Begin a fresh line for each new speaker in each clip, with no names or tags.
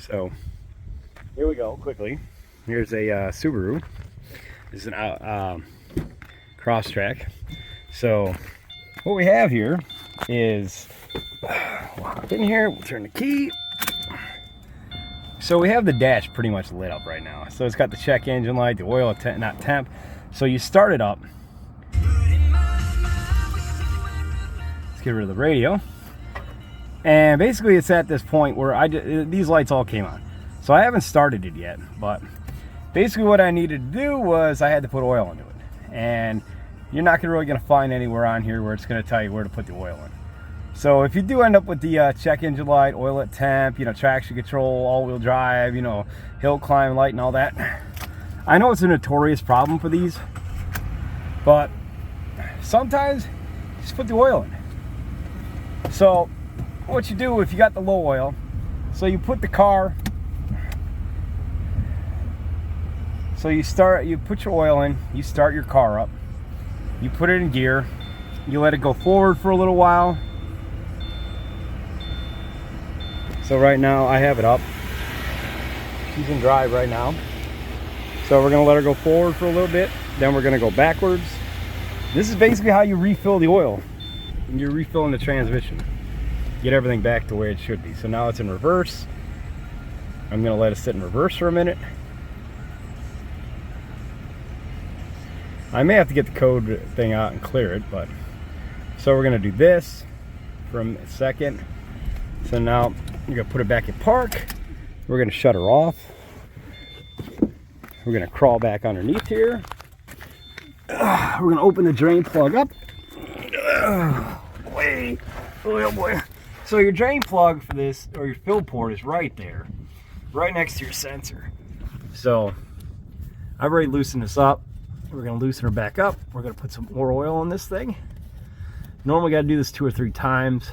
So here we go quickly. Here's a Subaru. This is an crosstrek. So what we have here is in here, we'll turn the key. So we have the dash pretty much lit up right now. So it's got the check engine light, the oil, not temp. So you start it up. Let's get rid of the radio. And basically it's at this point where these lights all came on. So I haven't started it yet, but basically what I needed to do was I had to put oil into it. And you're not really gonna find anywhere on here where it's gonna tell you where to put the oil in. So if you do end up with the check engine light, oil at temp, traction control, all-wheel drive, hill climb light and all that, I know it's a notorious problem for these, but sometimes just put the oil in. So what you do if you got the low oil, so you put the car, so you put your oil in, you start your car up, you put it in gear, you let it go forward for a little while. So right now I have it up. She's in drive right now. So we're gonna let her go forward for a little bit, then we're gonna go backwards. This is basically how you refill the oil. You're refilling the transmission. Get everything back to where it should be. So now it's in reverse. I'm gonna let it sit in reverse for a minute. I may have to get the code thing out and clear it, but so we're gonna do this for a second. So now we're gonna put it back in park. We're gonna shut her off. We're gonna crawl back underneath here. We're gonna open the drain plug up. Oh boy. So your drain plug for this, or your fill port, is right there, right next to your sensor. So I've already loosened this up. We're gonna loosen her back up. We're gonna put some more oil in this thing. Normally gotta do this 2 or 3 times,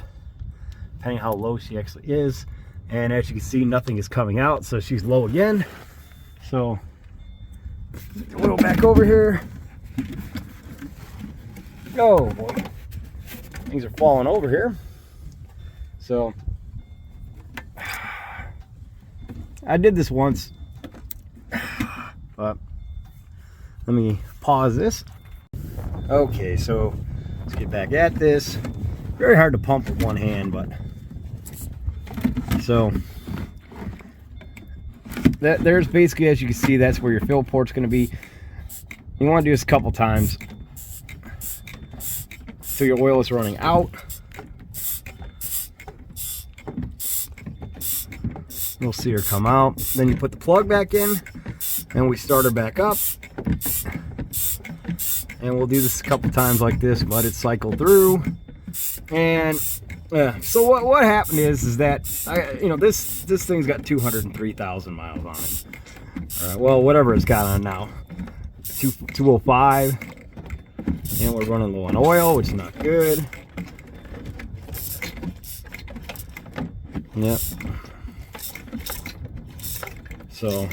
depending how low she actually is. And as you can see, nothing is coming out, so she's low again. So oil back over here. Oh boy, things are falling over here. So I did this once, but let me pause this. Okay, so let's get back at this. Very hard to pump with one hand, but so there's basically, as you can see, that's where your fill port's going to be. You want to do this a couple times so your oil is running out. You'll see her come out. Then you put the plug back in, and we start her back up. And we'll do this a couple times like this, let it cycle through. And so what happened is that this thing's got 203,000 miles on it. All right, well, whatever it's got on now, 205, and we're running low on oil, which is not good. Yep. So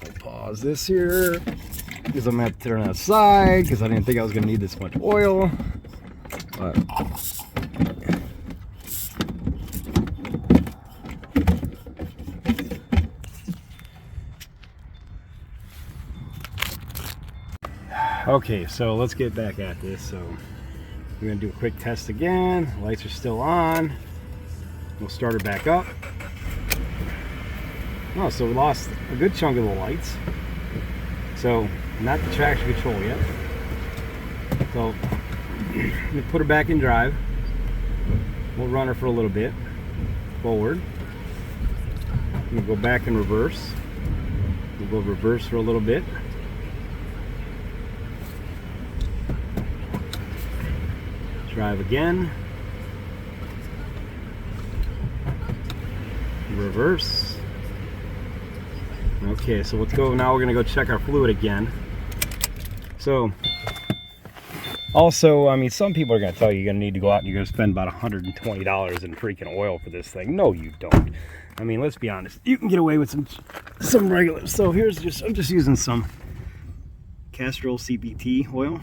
I'll pause this here because I'm gonna have to turn it aside because I didn't think I was gonna need this much oil. But okay, so let's get back at this. So we're gonna do a quick test again. Lights are still on. We'll start her back up. Oh, so we lost a good chunk of the lights. So not the traction control yet. So we put her back in drive. We'll run her for a little bit forward. We'll go back in reverse. We'll go reverse for a little bit. Drive again. Reverse. Okay, so let's go. Now we're gonna go check our fluid again. So also, I mean, some people are gonna tell you you're gonna need to go out and you're gonna spend about $120 in freaking oil for this thing. No, you don't. I mean, let's be honest. You can get away with some regular. So I'm just using some Castrol CVT oil,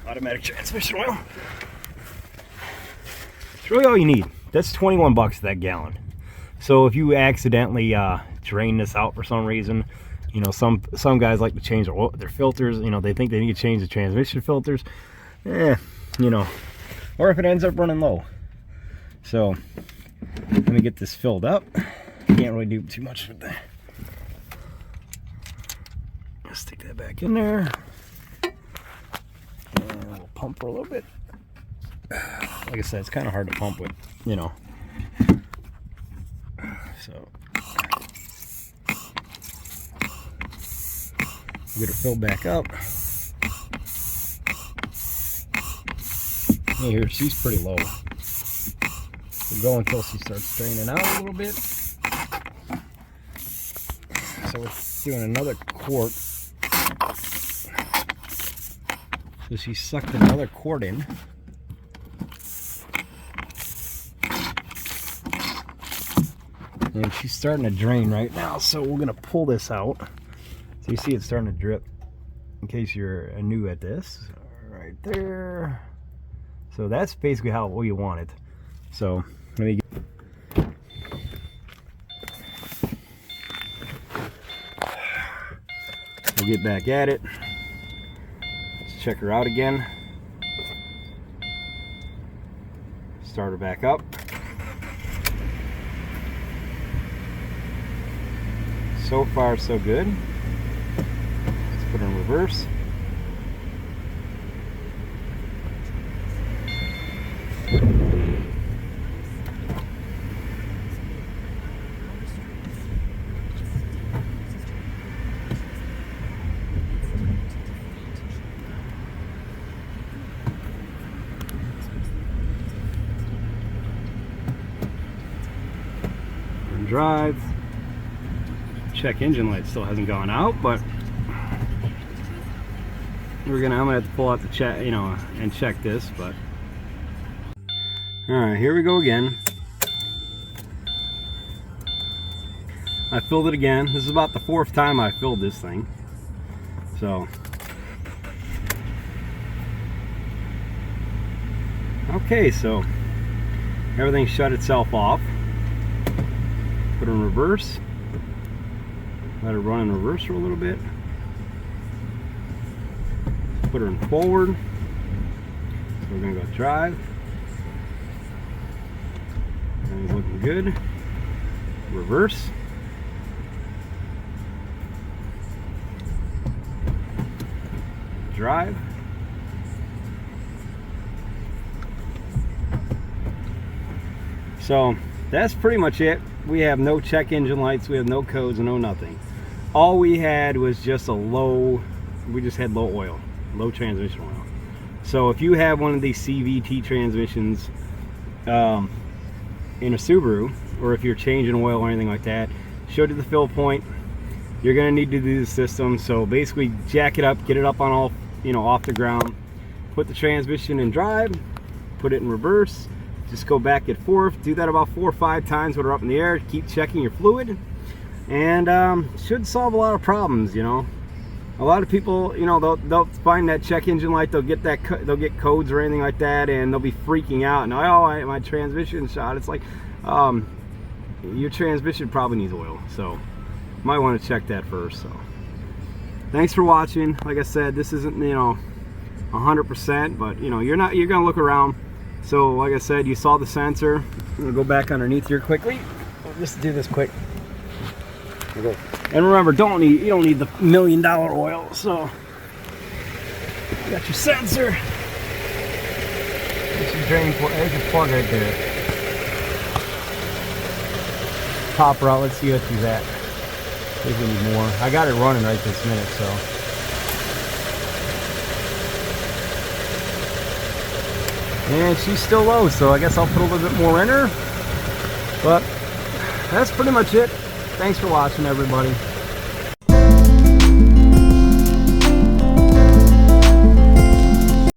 automatic transmission oil. It's really all you need. That's 21 bucks that gallon. So if you accidentally drain this out for some reason, you know, some guys like to change their filters. You know, they think they need to change the transmission filters. You know, or if it ends up running low. So let me get this filled up. Can't really do too much with that. Stick that back in there. And we'll pump for a little bit. Like I said, it's kind of hard to pump with, you know. So get it filled back up. Yeah, here, she's pretty low. We'll go until she starts draining out a little bit. So we're doing another quart. So she sucked another quart in. And she's starting to drain right now, so we're gonna pull this out. So you see it's starting to drip, in case you're new at this. Right there. So that's basically how you want it. So let me we'll get back at it. Let's check her out again. Start her back up. So far, so good. Let's put her in reverse. And drive. Check engine light still hasn't gone out, but I'm gonna have to pull out the check, you know, and check this. But all right, here we go again. I filled it again. This is about the 4th time I filled this thing. So okay, so everything shut itself off. Put it in reverse. Let her run in reverse for a little bit. Put her in forward. So we're gonna go drive. Everything's looking good. Reverse. Drive. So that's pretty much it. We have no check engine lights, we have no codes, no nothing. All we had was just we just had low oil, low transmission oil. So if you have one of these CVT transmissions in a Subaru, or if you're changing oil or anything like that, show to the fill point, you're gonna need to do the system. So basically jack it up, get it up on all, you know, off the ground, put the transmission in drive, put it in reverse, just go back and forth, do that about 4 or 5 times when we're up in the air. Keep checking your fluid, and should solve a lot of problems. You know, a lot of people, you know, they'll find that check engine light, they'll get codes or anything like that, and they'll be freaking out and, oh, my transmission shot. It's like, your transmission probably needs oil, so you might want to check that first. So thanks for watching. Like I said, this isn't, you know, 100%, but you know, you're gonna look around. So like I said, you saw the sensor. I'm gonna go back underneath here quickly. Just do this quick. And remember, you don't need the $1 million oil. So you got your sensor. There's your drain port. There's your plug right there. Pop her out. Let's see what she's at. See if we need more. I got it running right this minute, so. And she's still low, so I guess I'll put a little bit more in her. But that's pretty much it. Thanks for watching, everybody.